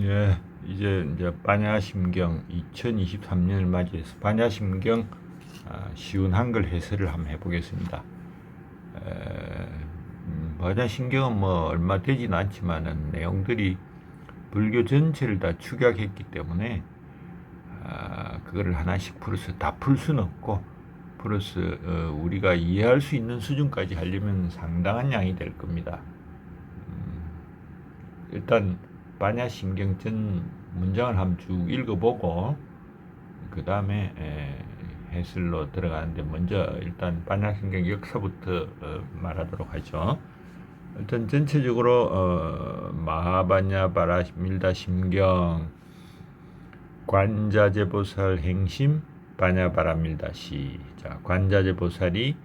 예, 이제 반야심경 2023년을 맞이해서 반야심경 쉬운 한글 해설을 한번 해보겠습니다. 반야심경은 뭐 얼마 되지는 않지만은 내용들이 불교 전체를 다 축약했기 때문에 그거를 하나씩 풀어서 다 풀 수는 없고 플러스 우리가 이해할 수 있는 수준까지 하려면 상당한 양이 될 겁니다. 일단 반야심경 전 문장을 한번 쭉 읽어보고 그 다음에 해설로 들어가는데 먼저 일단 반야심경 역사부터 말하도록 하죠. 일단 전체적으로 마하반야 바라밀다 심경 관자재보살 행심 바냐바라밀다시. 자, 관자재보살이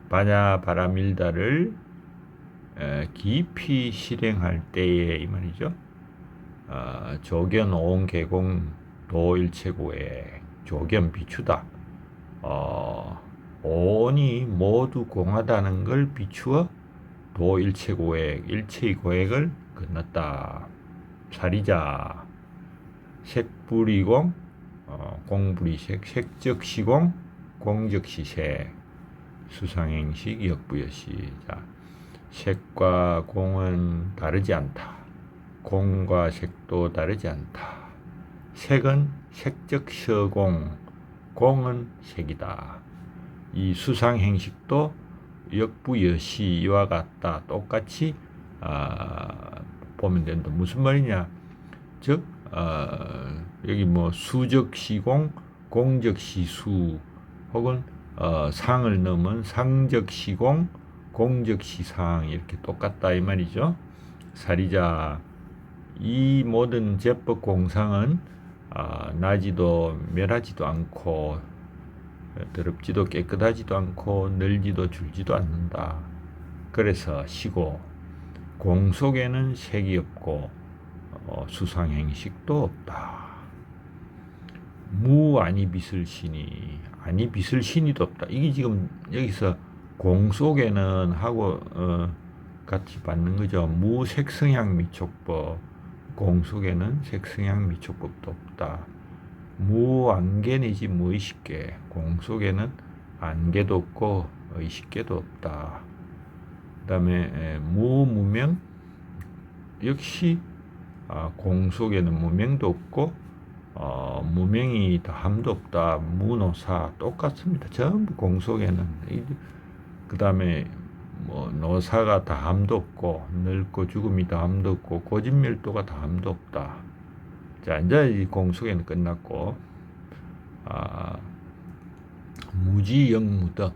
바냐바라밀다를 깊이 실행할 때에 이 말이죠. 조견 오온계공 도일체고에 조견 비추다. 오온이 모두 공하다는 걸 비추어 도일체고액 일체의 고액을 건넜다. 사리자 색불이공 공불이색 색적시공 공적시색 수상행식 역부여시. 자, 색과 공은 다르지 않다. 공과 색도 다르지 않다. 색은 색적 서공, 공은 색이다. 이 수상행식도 역부여시 이와 같다. 똑같이 보면 된다. 무슨 말이냐? 즉 여기 뭐 수적시공, 공적시수 혹은 상을 넘은 상적시공, 공적시상 이렇게 똑같다 이 말이죠. 사리자 이 모든 제법 공상은 나지도 멸하지도 않고 더럽지도 깨끗하지도 않고 늘지도 줄지도 않는다. 그래서 시고 공 속에는 색이 없고 수상행식도 없다. 무 아니 비슬 신이 아니 비슬 신이도 없다. 이게 지금 여기서 공 속에는 하고 같이 받는 거죠. 무 색성향 미촉법 공 속에는 색성향 미촉법도 없다. 무 안개 내지 무의식계 공 속에는 안개도 없고 의식계도 없다. 그 다음에 무무명 역시 공 속에는 무명도 없고 무명이 더함도 없다. 무노사 똑같습니다. 전부 공 속에는. 그 다음에 뭐 노사가 다함도 없고 늙고 죽음이 다함도 없고 고진멸도가 다함도 없다. 자, 이제 이 공 속에는 끝났고 무지영무덕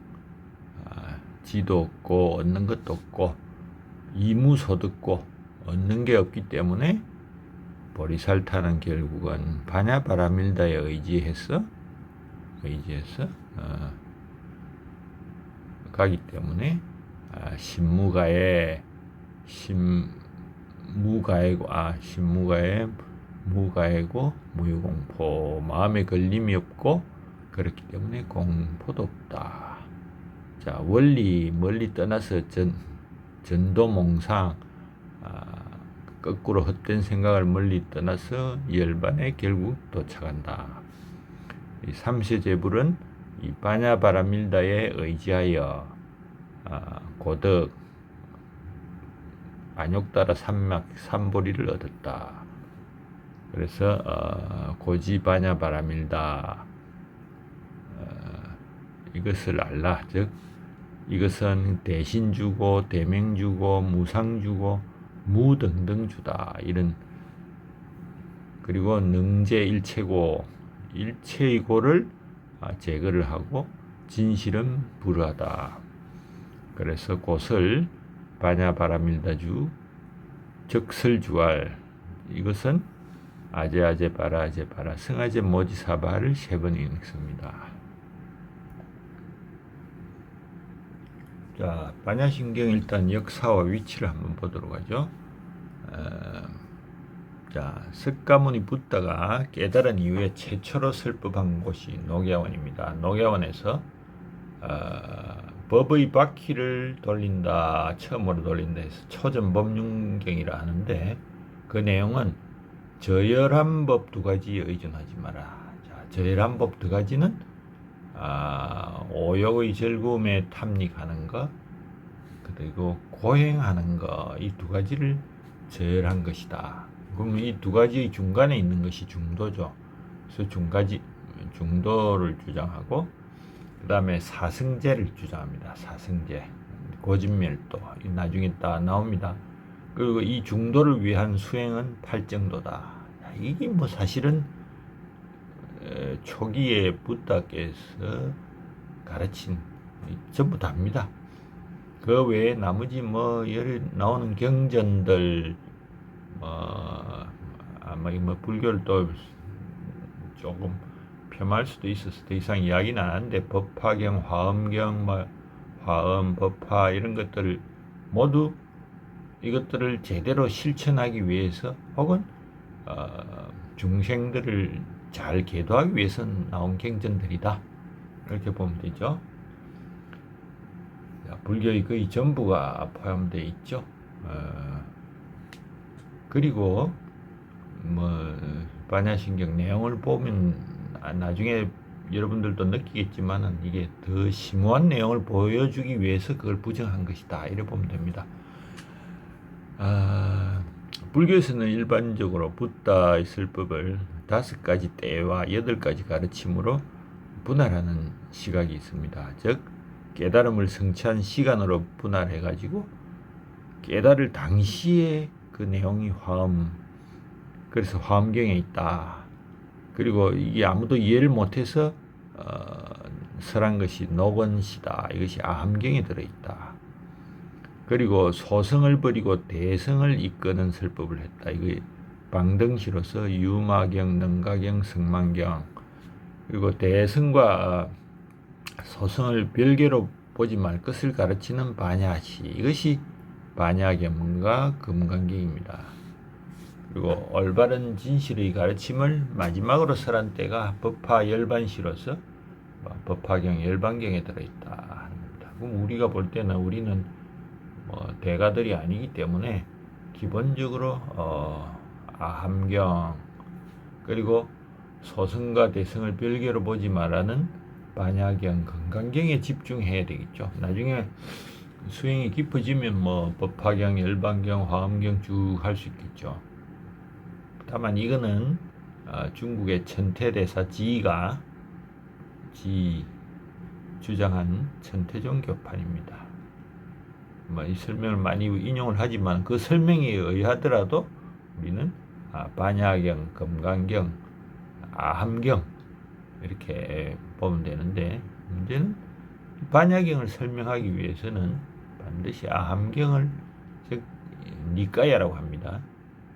지도 없고 얻는 것도 없고 이무소득고 얻는 게 없기 때문에 보리살타는 결국은 바냐바라밀다에 의지해서 가기 때문에 신무가에 무가에고 무유공포 마음에 걸림이 없고 그렇기 때문에 공포도 없다. 자, 원리 멀리 떠나서 전도몽상 거꾸로 헛된 생각을 멀리 떠나서 열반에 결국 도착한다. 이 삼세제불은 이 바냐바라밀다에 의지하여 고덕 안욕따라 삼보리를 얻었다. 그래서 고지바냐바라밀다 이것을 알라. 즉 이것은 대신주고 대명주고 무상주고 무등등주다. 이런 그리고 능제일체고 일체의 고를 제거를 하고 진실은 불하다. 그래서 곧을 바냐바라밀다주 적설주알 이것은 아제아제바라 아제바라 승아제 모지사바를 3번 읽습니다. 자, 반야심경 일단 역사와 위치를 한번 보도록 하죠. 자, 석가모니 붓다가 깨달은 이후에 최초로 설법한 곳이 녹야원입니다. 녹야원에서 법의 바퀴를 돌린다, 처음으로 돌린다 해서 초전법륜경이라 하는데 그 내용은 저열한 법 두 가지에 의존하지 마라. 자, 저열한 법 두 가지는 오욕의 즐거움에 탐닉하는 것, 그리고 고행하는 것, 이 두 가지를 저열한 것이다. 그럼 이 두 가지 중간에 있는 것이 중도죠. 그래서 중도를 주장하고, 그 다음에 사승제를 주장합니다. 사승제, 고진멸도 나중에 다 나옵니다. 그리고 이 중도를 위한 수행은 팔정도다. 이게 뭐 사실은 초기에 부다께서 가르친 전부 다입니다. 그 외에 나머지 뭐 나오는 경전들 아마 뭐 불교를 또 조금 폄하할 수도 있어서 더 이상 이야기는 안 하는데 법화경, 화엄경, 화엄, 법화 이런 것들을 모두 이것들을 제대로 실천하기 위해서 혹은 중생들을 잘 계도하기 위해서 나온 경전들이다. 이렇게 보면 되죠. 불교의 거의 전부가 포함되어 있죠. 그리고 뭐 반야신경 내용을 보면 나중에 여러분들도 느끼겠지만은 이게 더 심오한 내용을 보여주기 위해서 그걸 부정한 것이다. 이렇게 보면 됩니다. 불교에서는 일반적으로 붓다의 설법을 5가지 때와 8가지 가르침으로 분할하는 시각이 있습니다. 즉 깨달음을 성취한 시간으로 분할해가지고 깨달을 당시에 그 내용이 그래서 화엄경에 있다. 그리고 이게 아무도 이해를 못해서 설한 것이 녹언시다. 이것이 아함경에 들어있다. 그리고 소성을 버리고 대성을 이끄는 설법을 했다. 이거 방등시로서 유마경, 능가경, 성만경. 그리고 대성과 소성을 별개로 보지 말 것을 가르치는 반야시. 이것이 반야계문과 금강경입니다. 그리고 올바른 진실의 가르침을 마지막으로 설한 때가 법화 열반시로서 법화경 열반경에 들어있다 하는 겁니다. 그럼 우리가 볼 때는 우리는 대가들이 아니기 때문에 기본적으로 아함경 그리고 소성과 대성을 별개로 보지 말라는 반야경, 금강경에 집중해야 되겠죠. 나중에 수행이 깊어지면 법화경, 열반경, 화엄경 쭉 할 수 있겠죠. 다만 이거는 중국의 천태대사 지가 주장한 천태종 교판입니다. 이 설명을 많이 인용을 하지만 그 설명에 의하더라도 우리는 반야경, 금강경, 아함경 이렇게 보면 되는데 문제는 반야경을 설명하기 위해서는 반드시 아함경을 즉 니까야라고 합니다.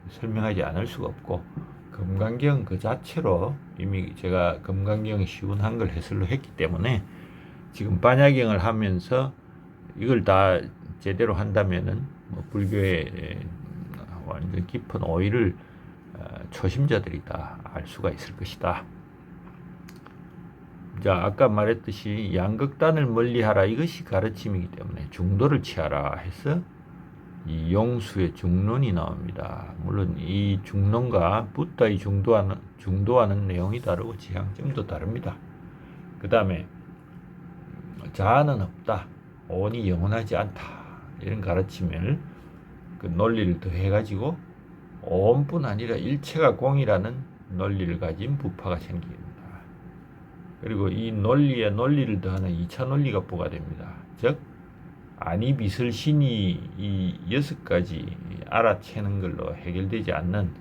설명하지 않을 수가 없고 금강경 그 자체로 이미 제가 금강경 쉬운 한글 해설로 했기 때문에 지금 반야경을 하면서 이걸 다 제대로 한다면은 불교의 완전 깊은 오의를 초심자들이 다 알 수가 있을 것이다. 자, 아까 말했듯이 양극단을 멀리하라 이것이 가르침이기 때문에 중도를 취하라 해서 이 용수의 중론이 나옵니다. 물론 이 중론과 붓다의 중도하는 내용이 다르고 지향점도 다릅니다. 그 다음에 자아는 없다, 오온이 영원하지 않다 이런 가르침을 그 논리를 더해가지고 오온뿐 아니라 일체가 공이라는 논리를 가진 부파가 생깁니다. 그리고 이 논리에 논리를 더하는 2차 논리가 부과됩니다. 즉 아니 비설 신이 이 6가지 알아채는 걸로 해결되지 않는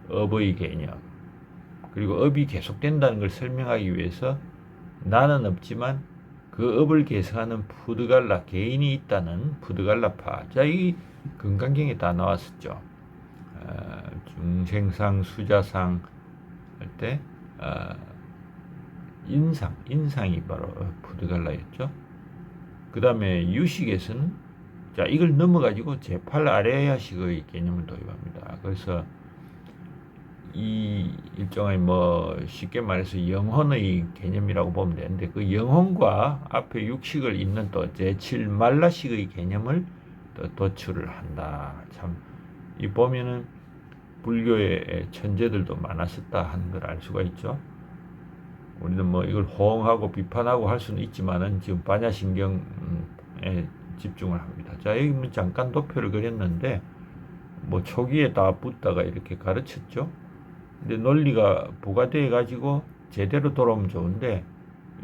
업의 개념, 그리고 업이 계속된다는 걸 설명하기 위해서 나는 없지만 그 업을 계승하는 푸드갈라 개인이 있다는 푸드갈라파. 자, 이 금강경에 다 나왔었죠. 중생상, 수자상 할 때 인상이 바로 푸드갈라였죠. 그 다음에 유식에서는 자 이걸 넘어가지고 제8 아레야식의 개념을 도입합니다. 그래서 이 일종의 쉽게 말해서 영혼의 개념이라고 보면 되는데 그 영혼과 앞에 육식을 잇는 또 제7 말라식의 개념을 또 도출을 한다. 참 이 보면은 불교의 천재들도 많았었다 하는 걸 알 수가 있죠. 우리는 뭐 이걸 호응하고 비판하고 할 수는 있지만은 지금 반야신경에 집중을 합니다. 자, 여기 뭐 잠깐 도표를 그렸는데 뭐 초기에 다 붓다가 이렇게 가르쳤죠. 근데 논리가 부과돼 가지고 제대로 돌아오면 좋은데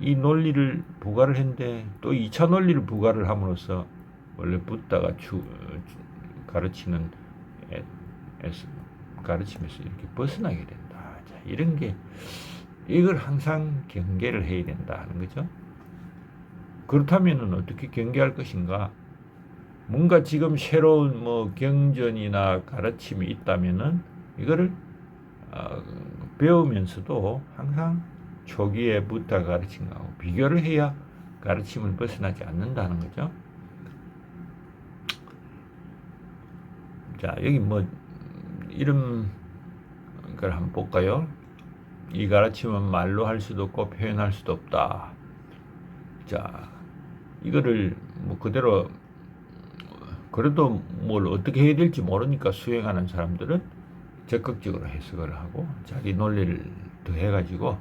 이 논리를 부과를 했는데 또 2차 논리를 부과를 함으로써 원래 붓다가 가르치는 가르치면서 이렇게 벗어나게 된다. 자, 이런 게 이걸 항상 경계를 해야 된다 하는 거죠. 그렇다면은 어떻게 경계할 것인가? 뭔가 지금 새로운 뭐 경전이나 가르침이 있다면은 이거를 배우면서도 항상 초기에 부타 가르친 거하고 비교를 해야 가르침을 벗어나지 않는다는 거죠. 자, 여기 뭐 이런 걸 한번 볼까요? 이 가르침은 말로 할 수도 없고 표현할 수도 없다. 자, 이거를 뭐 그대로 그래도 뭘 어떻게 해야 될지 모르니까 수행하는 사람들은 적극적으로 해석을 하고 자기 논리를 더해가지고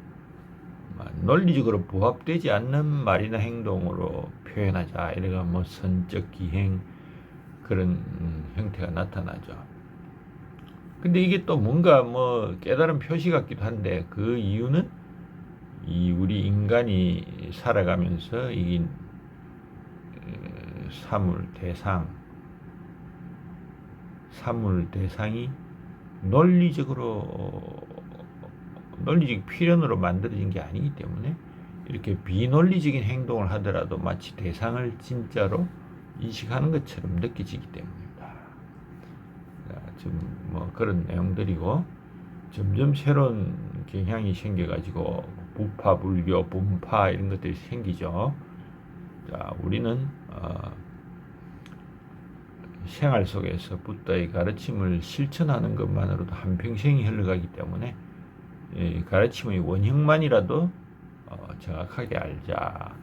논리적으로 부합되지 않는 말이나 행동으로 표현하자. 이래가 뭐 선적 기행 그런 형태가 나타나죠. 근데 이게 또 뭔가 뭐 깨달은 표시 같기도 한데 그 이유는 이 우리 인간이 살아가면서 이 사물 대상이 논리적 필연으로 만들어진 게 아니기 때문에 이렇게 비논리적인 행동을 하더라도 마치 대상을 진짜로 인식하는 것처럼 느껴지기 때문입니다. 지금 뭐 그런 내용들이고 점점 새로운 경향이 생겨가지고 부파, 불교, 분파 이런 것들이 생기죠. 자, 우리는 생활 속에서 붓다의 가르침을 실천하는 것만으로도 한평생이 흘러가기 때문에 이 가르침의 원형만이라도 정확하게 알자.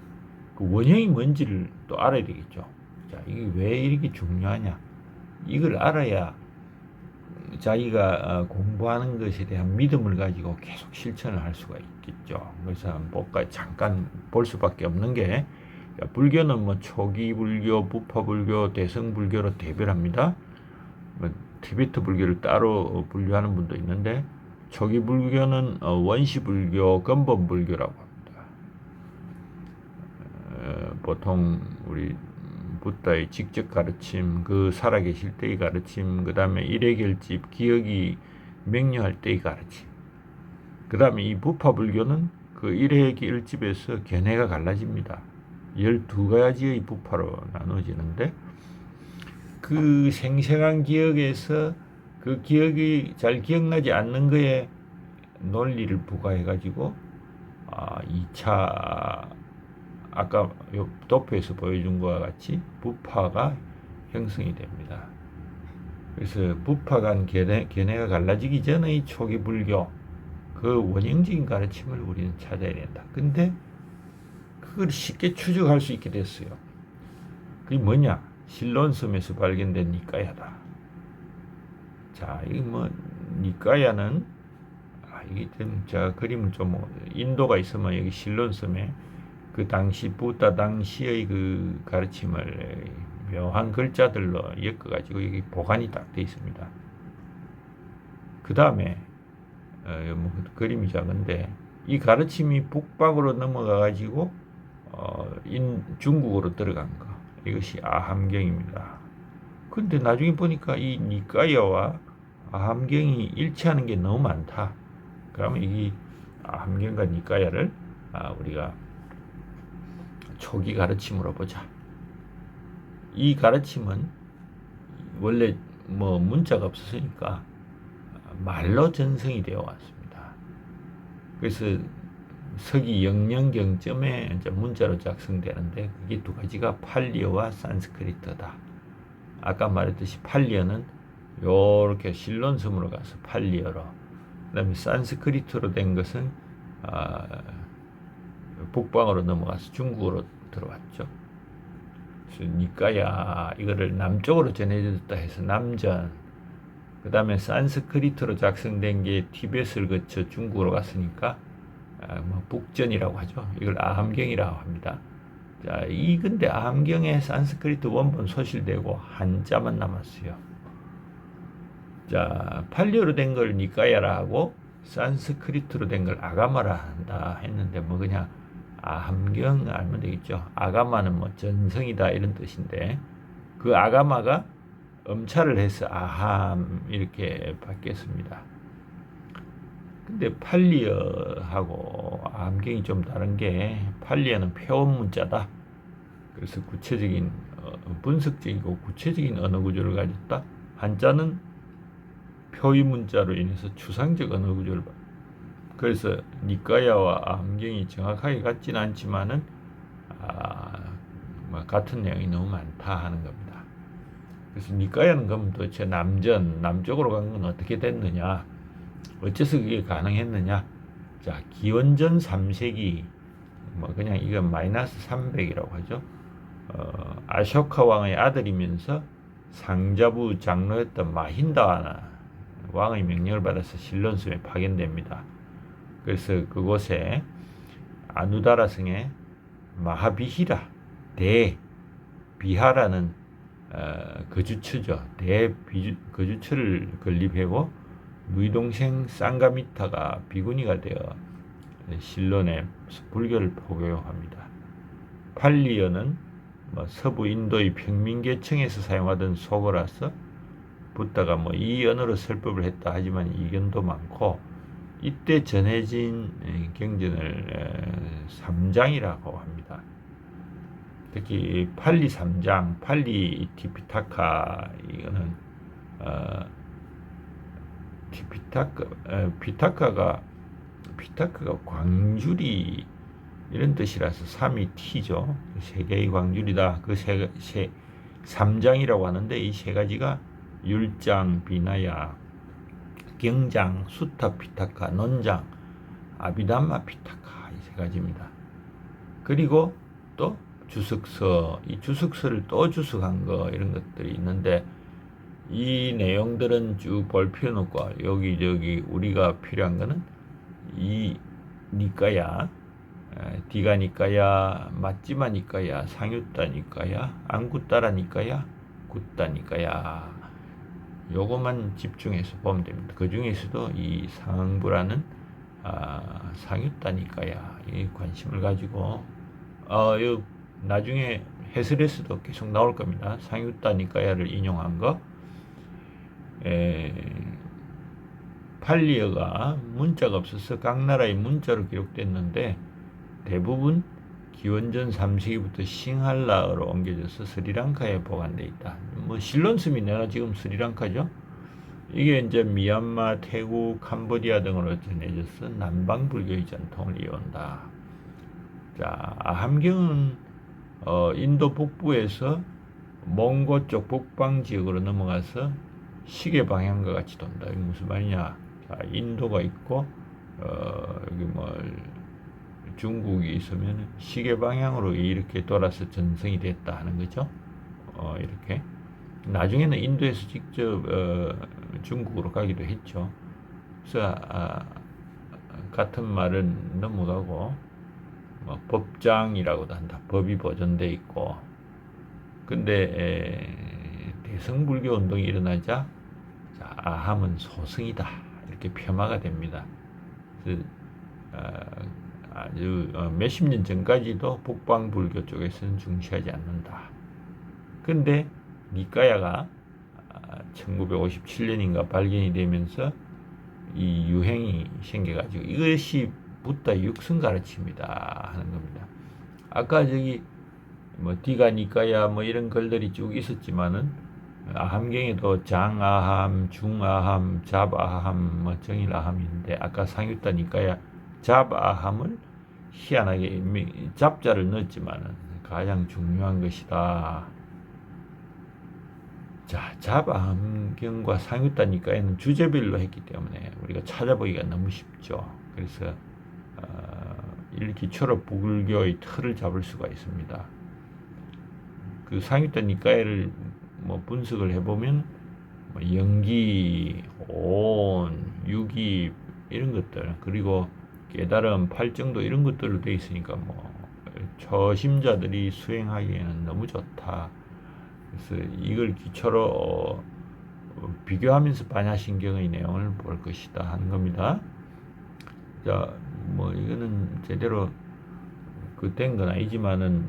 그 원형이 뭔지를 또 알아야 되겠죠. 자, 이게 왜 이렇게 중요하냐? 이걸 알아야 자기가 공부하는 것에 대한 믿음을 가지고 계속 실천을 할 수가 있겠죠. 그래서 잠깐 볼 수밖에 없는 게 불교는 뭐 초기 불교, 부파 불교, 대성 불교로 대별합니다. 뭐 티베트 불교를 따로 분류하는 분도 있는데 초기 불교는 원시 불교, 근본 불교라고 합니다. 보통 우리 붓다의 직접 가르침, 그 살아계실 때의 가르침, 그 다음에 일해결집, 기억이 명료할 때의 가르침, 그 다음에 이 부파 불교는 그 일해결집에서 견해가 갈라집니다. 12가지의 부파로 나눠지는데 그 생생한 기억에서 그 기억이 잘 기억나지 않는 거에 논리를 부과해가지고 2차 아까 도표에서 보여준 것과 같이 부파가 형성이 됩니다. 그래서 부파 간 견해가 갈라지기 전의 초기 불교 그 원형적인 가르침을 우리는 찾아야 된다. 근데 그걸 쉽게 추적할 수 있게 됐어요. 그게 뭐냐? 신론섬에서 발견된 니까야다. 자, 이게 뭐 니까야는 이게 좀 제가 그림을 좀 인도가 있으면 여기 신론섬에 그 당시 부다 당시의 그 가르침을 묘한 글자들로 엮어가지고 여기 보관이 딱 돼 있습니다. 그 다음에 뭐 그림이 작은데 이 가르침이 북박으로 넘어가가지고 중국으로 들어간 거 이것이 아함경입니다. 근데 나중에 보니까 이 니까야와 아함경이 일치하는 게 너무 많다. 그러면 이 아함경과 니까야를 우리가 초기 가르침으로 보자. 이 가르침은 원래 뭐 문자가 없었으니까 말로 전승이 되어 왔습니다. 그래서 서기 영령경쯤에 이제 문자로 작성되는데 그게 두 가지가 팔리어와 산스크리트다. 아까 말했듯이 팔리어는 요렇게 신론섬으로 가서 팔리어로, 그다음에 산스크리트로 된 것은 북방으로 넘어가서 중국으로 들어왔죠. 그래서 니까야 이거를 남쪽으로 전해졌다 해서 남전, 그 다음에 산스크리트로 작성된 게 티벳을 거쳐 중국으로 갔으니까 뭐 북전이라고 하죠. 이걸 아함경이라고 합니다. 자, 이 근데 아함경에 산스크리트 원본 소실되고 한자만 남았어요. 자, 팔리어로 된 걸 니까야라 하고 산스크리트로 된 걸 아가마라 한다 했는데 뭐 그냥 아함경 알면 되겠죠. 아가마는 뭐 전성이다 이런 뜻인데 그 아가마가 음차를 해서 아함 이렇게 바뀌었습니다. 근데 팔리어하고 아함경이 좀 다른 게 팔리어는 표원 문자다. 그래서 구체적인 분석적이고 구체적인 언어 구조를 가졌다. 한자는 표의 문자로 인해서 추상적 언어 구조를 그래서 니까야와 아함경이 정확하게 같지는 않지만은 뭐 같은 내용이 너무 많다 하는 겁니다. 그래서 니까야는 그럼 도대체 남쪽으로 간 건 어떻게 됐느냐? 어째서 그게 가능했느냐? 자, 기원전 3세기 뭐 그냥 이건 마이너스 300이라고 하죠. 아쇼카 왕의 아들이면서 상자부 장로였던 마힌다 왕의 명령을 받아서 신론섬에 파견됩니다. 그래서 그곳에 아누다라 성에 마하비히라 대비하라는 거주처죠. 거주처를 건립하고 누이 동생 쌍가미타가 비구니가 되어 신론에 불교를 포교합니다. 팔리어는 서부 인도의 평민계층에서 사용하던 속어라서 붓다가 이 언어로 설법을 했다 하지만 이견도 많고 이때 전해진 경전을 삼장이라고 합니다. 특히 팔리 삼장, 팔리 티피타카 이거는 피타카가 광주리 이런 뜻이라서 삼이 티죠. 세계의 광주리다. 그 삼장이라고 하는데 이 세 가지가 율장, 비나야, 경장, 수타 피타카, 논장, 아비담마 피타카 이 세 가지입니다. 그리고 또 주석서, 이 주석서를 또 주석한 거 이런 것들이 있는데 이 내용들은 쭉 볼 필요는 없고 여기저기 우리가 필요한 거는 이 니까야, 디가 니까야, 마찌마 니까야, 상유따 니까야, 안구따라 니까야, 굿따 니까야 요것만 집중해서 보면 됩니다. 그 중에서도 이 상부라는 상유따 니까야 이 관심을 가지고 나중에 해설에서도 계속 나올 겁니다. 상유따 니까야를 인용한 거. 팔리어가 문자가 없어서 각 나라의 문자로 기록됐는데 대부분 기원전 3세기부터 싱할라어로 옮겨져서 스리랑카에 보관되어 있다. 신론섬이 내가 지금 스리랑카죠. 이게 이제 미얀마, 태국, 캄보디아 등으로 전해져서 남방 불교의 전통을 이어온다. 자, 아함경은 인도 북부에서 몽고 쪽 북방 지역으로 넘어가서 시계 방향과 같이 돈다. 이게 무슨 말이냐? 자, 인도가 있고 여기 중국이 있으면 시계 방향으로 이렇게 돌아서 전성이 됐다 하는 거죠. 이렇게 나중에는 인도에서 직접 중국으로 가기도 했죠. 그래서 같은 말은 넘어가고 법장이라고도 한다. 법이 보존돼 있고 근데 대성불교 운동이 일어나자 아함은 소승이다 이렇게 폄하가 됩니다. 그래서 아주 몇십 년 전까지도 북방불교 쪽에서는 중시하지 않는다. 근데 니까야가 1957년인가 발견이 되면서 이 유행이 생겨가지고 이것이 붓다 육성 가르침이다 하는 겁니다. 아까 저기 디가 니까야 이런 글들이 쭉 있었지만은 아함경에도 장아함, 중아함, 잡아함, 정일아함인데 아까 상유따 니까야 잡아함을 희한하게 잡자를 넣었지만은 가장 중요한 것이다. 자, 잡아함경과 상유따 니까야는 주제별로 했기 때문에 우리가 찾아보기가 너무 쉽죠. 그래서 기초로 불교의 틀을 잡을 수가 있습니다. 그 상유따 니까야를 분석을 해보면 뭐 연기, 온, 유기 이런 것들 그리고 깨달음, 팔정도 이런 것들로 돼 있으니까 뭐 초심자들이 수행하기에는 너무 좋다. 그래서 이걸 기초로 비교하면서 반야신경의 내용을 볼 것이다 하는 겁니다. 자, 뭐 이거는 제대로 그 된 건 아니지만은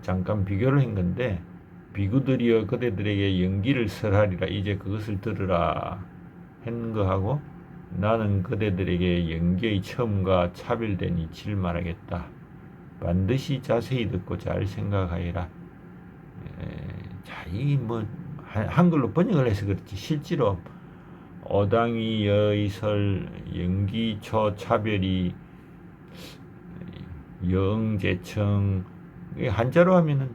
잠깐 비교를 한 건데 비구들이여 그대들에게 연기를 설하리라 이제 그것을 들으라 한 거하고 나는 그대들에게 연기의 처음과 차별된 이치를 말하겠다. 반드시 자세히 듣고 잘 생각하여라. 자, 이 뭐 한글로 번역을 해서 그렇지 실제로 어당위 여의설 연기초 차별이 영제청 한자로 하면은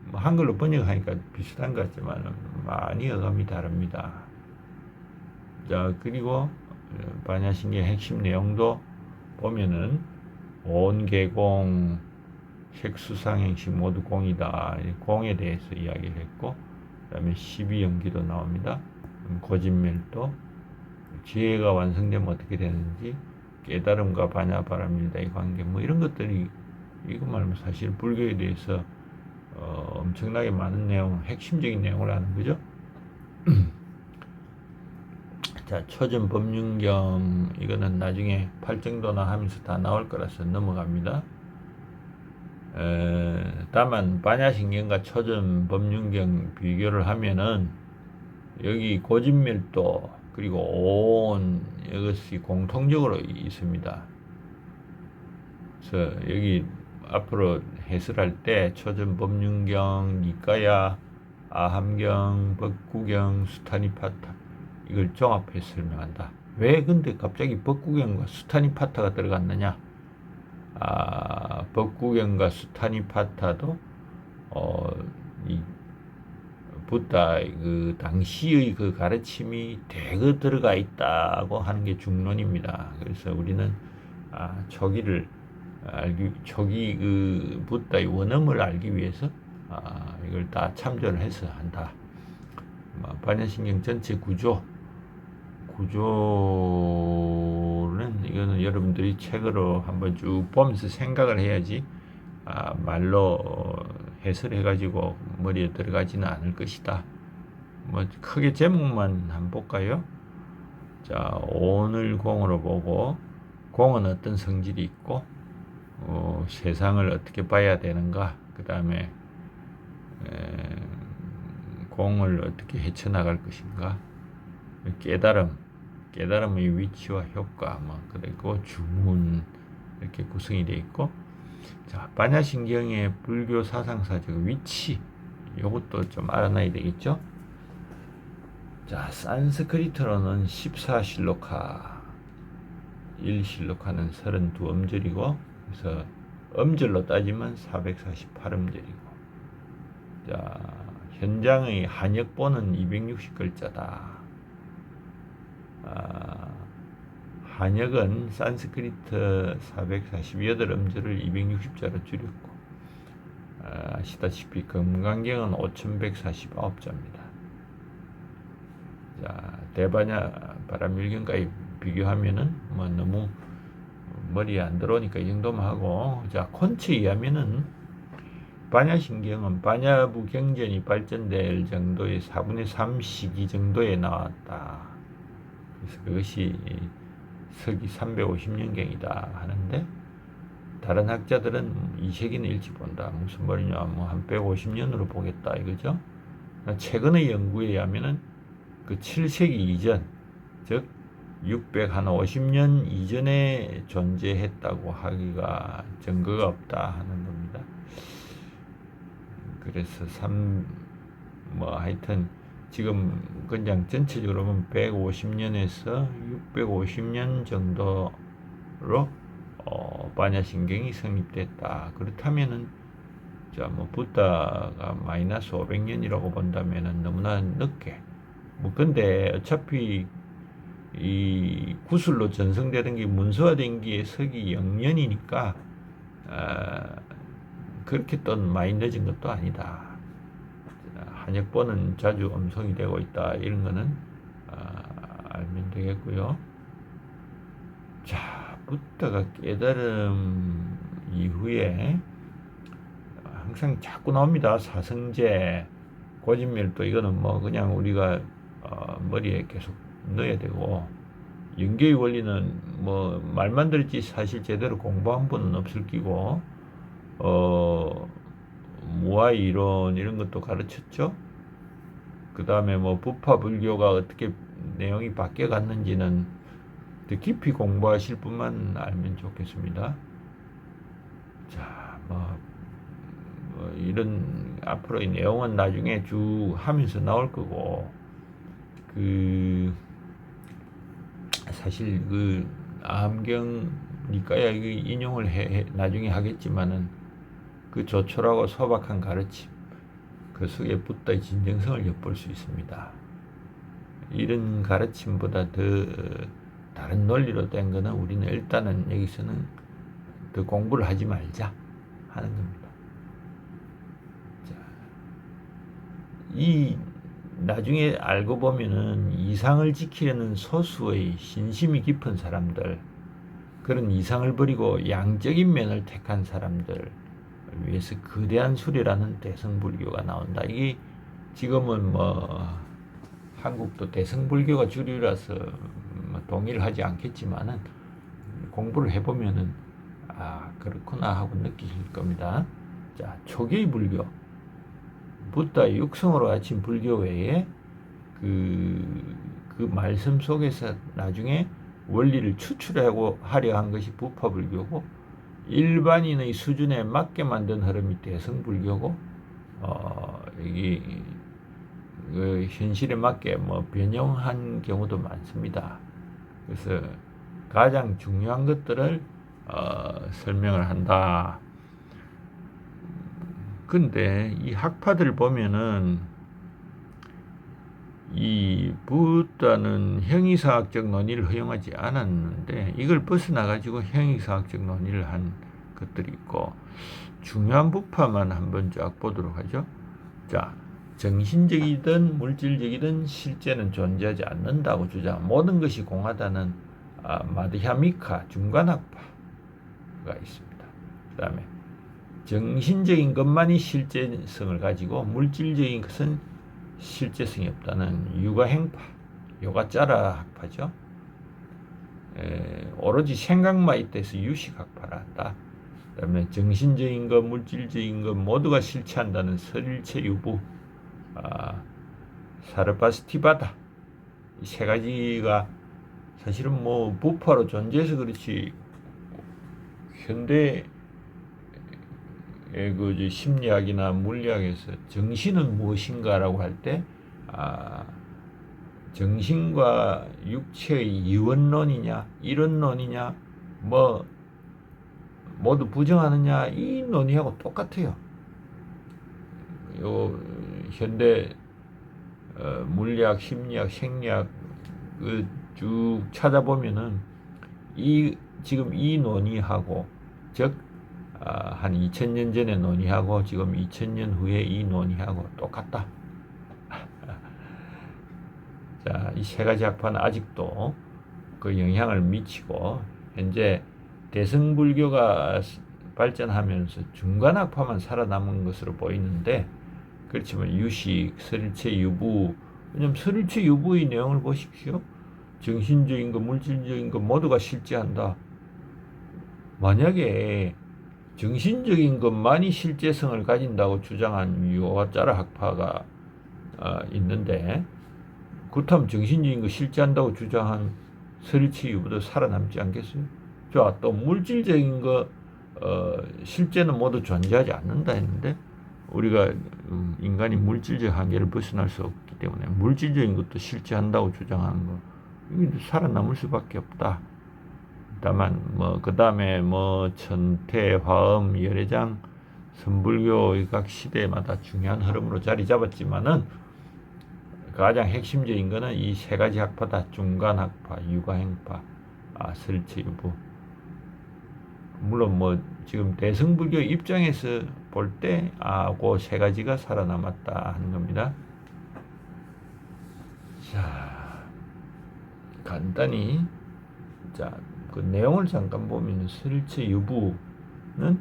뭐 한글로 번역하니까 비슷한 것 같지만 많이 어감이 다릅니다. 자, 그리고 반야신경 핵심 내용도 보면은 온계공, 색수상행식 모두 공이다. 공에 대해서 이야기를 했고, 그 다음에 12연기도 나옵니다. 고진멸도, 지혜가 완성되면 어떻게 되는지, 깨달음과 반야바람일다의 관계, 뭐 이런 것들이, 이거 말하면 사실 불교에 대해서 엄청나게 많은 내용, 핵심적인 내용을 아는 거죠. 자, 초전 법륜경, 이거는 나중에 팔정도나 하면서 다 나올 거라서 넘어갑니다. 다만 반야신경과 초전 법륜경 비교를 하면은 여기 고진멸도 그리고 온 이것이 공통적으로 있습니다. 그래서 여기 앞으로 해설할 때 초전 법륜경, 니까야, 아함경, 법구경, 수타니파타 이걸 종합해 설명한다. 왜 근데 갑자기 법구경과 수타니파타가 들어갔느냐? 법구경과 수타니파타도 이 부다 그 당시의 그 가르침이 대거 들어가 있다고 하는 게 중론입니다. 그래서 우리는 초기 그 부다의 원음을 알기 위해서 이걸 다 참조를 해서 한다. 반야신경 전체 구조는 이거는 여러분들이 책으로 한번 쭉 보면서 생각을 해야지 말로 해설해가지고 머리에 들어가지는 않을 것이다. 뭐 크게 제목만 한번 볼까요? 자, 오늘 공으로 보고 공은 어떤 성질이 있고 세상을 어떻게 봐야 되는가, 그 다음에 공을 어떻게 헤쳐나갈 것인가, 깨달음의 위치와 효과, 뭐 그리고 주문 이렇게 구성이 되어 있고, 자, 반야신경의 불교 사상사적 위치, 이것도 좀 알아놔야 되겠죠. 자, 산스크리트로는 14실로카, 1실로카는 32음절이고, 그래서 음절로 따지면 448음절이고, 자, 현장의 한역본은 260글자다. 한역은 산스크리트 448음절을 260자로 줄였고, 아시다시피 금강경은 5149자입니다. 자, 대반야 바람일경과 비교하면은 뭐 너무 머리에 안 들어오니까 이 정도만 하고, 자, 콘치에 의하면은 반야신경은 반야부 경전이 발전될 정도의 4분의 3 시기 정도에 나왔다. 그래서 그것이 서기 350년경이다 하는데, 다른 학자들은 2세기는 일찍 본다. 무슨 말이냐, 뭐 한 150년으로 보겠다 이거죠. 최근의 연구에 의하면은 그 7세기 이전, 즉 650년 이전에 존재했다고 하기가 증거가 없다 하는 겁니다. 그래서 하여튼 지금 그냥 전체적으로 보면 150년에서 650년 정도로 반야신경이 성립됐다. 그렇다면은 자, 뭐 부다가 마이너스 500년이라고 본다면은 너무나 늦게. 뭐 근데 어차피 이 구술로 전성되던 게 문서화된 게 서기 0년이니까 그렇게 또 많이 늦은 것도 아니다. 한역보는 자주 음성이 되고 있다. 이런 거는 알면 되겠고요. 자, 부다가 깨달음 이후에 항상 자꾸 나옵니다. 사성제, 고진멸도 이거는 뭐 그냥 우리가 머리에 계속 넣어야 되고, 연계의 원리는 뭐 말만 들었지 사실 제대로 공부한 분은 없을 끼고, 무아의 이론 이런 것도 가르쳤죠. 그 다음에 뭐 부파 불교가 어떻게 내용이 바뀌어 갔는지는 더 깊이 공부하실 분만 알면 좋겠습니다. 자, 뭐 이런 앞으로의 내용은 나중에 쭉 하면서 나올 거고, 사실 암경 니까야 인용을 나중에 하겠지만은 조촐하고 소박한 가르침, 그 속에 부다의 진정성을 엿볼 수 있습니다. 이런 가르침보다 더 다른 논리로 된 거는 우리는 일단은 여기서는 더 공부를 하지 말자 하는 겁니다. 자, 나중에 알고 보면은 이상을 지키려는 소수의 신심이 깊은 사람들, 그런 이상을 버리고 양적인 면을 택한 사람들 위해서 거대한 수리라는 대승불교가 나온다. 이게 지금은 뭐 한국도 대승불교가 주류라서 동의를 하지 않겠지만은 공부를 해보면은 그렇구나 하고 느끼실 겁니다. 자, 초기의 불교, 부다의 육성으로 가르친 불교 외에 그 말씀 속에서 나중에 원리를 추출하고 하려 한 것이 부파불교고, 일반인의 수준에 맞게 만든 흐름이 대승불교고, 이게 현실에 맞게 뭐 변형한 경우도 많습니다. 그래서 가장 중요한 것들을 설명을 한다. 근데 이 학파들 보면은 이 부다는 형이사학적 논의를 허용하지 않았는데 이걸 벗어나가지고 형이사학적 논의를 한 것들이 있고, 중요한 부파만 한번 쫙 보도록 하죠. 자, 정신적이든 물질적이든 실제는 존재하지 않는다고 주장, 모든 것이 공하다는 마드hyamika 중간학파가 있습니다. 그 다음에 정신적인 것만이 실제성을 가지고 물질적인 것은 실제성이 없다는 유가행파, 요가짜라 학파죠. 오로지 생각만 있대서 유식학파라 한다. 그 다음에 정신적인 것, 물질적인 것 모두가 실체한다는 설일체 유부, 사르바스티바다, 이 세 가지가 사실은 뭐 부파로 존재해서 그렇지, 현대 심리학이나 물리학에서 정신은 무엇인가라고 할 때 정신과 육체의 이원론이냐 이론론이냐 뭐 모두 부정하느냐, 이 논의하고 똑같아요. 요 현대 물리학, 심리학, 생리학 쭉 찾아보면은 지금 이 논의하고, 즉 한 2000년 전에 논의하고 지금 2000년 후에 이 논의하고 똑같다. 자, 이 세 가지 학파는 아직도 그 영향을 미치고, 현재 대승불교가 발전하면서 중간학파만 살아남은 것으로 보이는데, 그렇지만 유식, 설일체 유부, 왜냐면 설일체 유부의 내용을 보십시오. 정신적인 것, 물질적인 것 모두가 실제한다. 만약에 정신적인 것만이 실제성을 가진다고 주장한 요가짜라 학파가 있는데, 그렇다면 정신적인 거 실제한다고 주장한 설일체 유부도 살아남지 않겠어요? 자, 또 물질적인 거 실제는 모두 존재하지 않는다 했는데, 우리가 인간이 물질적 한계를 벗어날 수 없기 때문에 물질적인 것도 실제한다고 주장하는 거, 이게 살아남을 수밖에 없다. 다만 그 다음에 천태, 화엄, 열애장, 선불교의 각 시대마다 중요한 흐름으로 자리 잡았지만은 가장 핵심적인 거는 이 세 가지 학파다. 중간학파, 유가행파, 설체유부. 물론 뭐 지금 대승불교 입장에서 볼 때 그 세 가지가 살아남았다 하는 겁니다. 자, 간단히 그 내용을 잠깐 보면 설치 유부는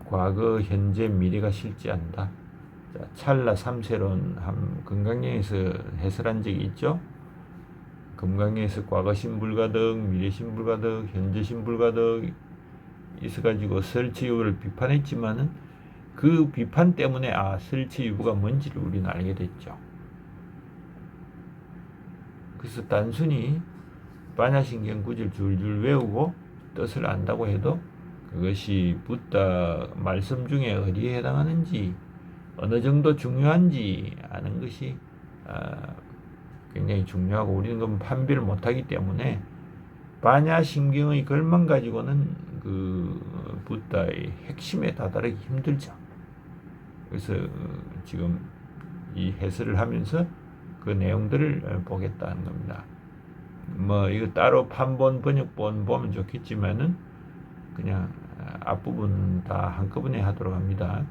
과거, 현재, 미래가 실제한다. 찰나 삼세론 금강경에서 해설한 적이 있죠. 금강경에서 과거신 불가득, 미래신 불가득, 현재신 불가득 있어가지고 설치유부를 비판했지만은 그 비판 때문에 설치유부가 뭔지를 우리는 알게 됐죠. 그래서 단순히 반야신경 구절 줄줄 외우고 뜻을 안다고 해도 그것이 붓다 말씀 중에 어디에 해당하는지 어느 정도 중요한지 아는 것이 굉장히 중요하고 우리는 그럼 판별을 못하기 때문에 반야신경의 글만 가지고는 그 붓다의 핵심에 다다르기 힘들죠. 그래서 지금 이 해설을 하면서 그 내용들을 보겠다는 겁니다. 뭐 이거 따로 판본 번역본 보면 좋겠지만은 그냥 앞부분 다 한꺼번에 하도록 합니다.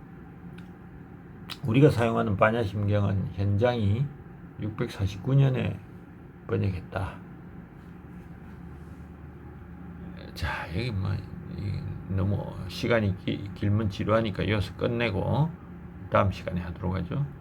우리가 사용하는 반야심경은 현장이 649년에 번역했다. 자, 여기 뭐 너무 시간이 길면 지루하니까 여기서 끝내고 다음 시간에 하도록 하죠.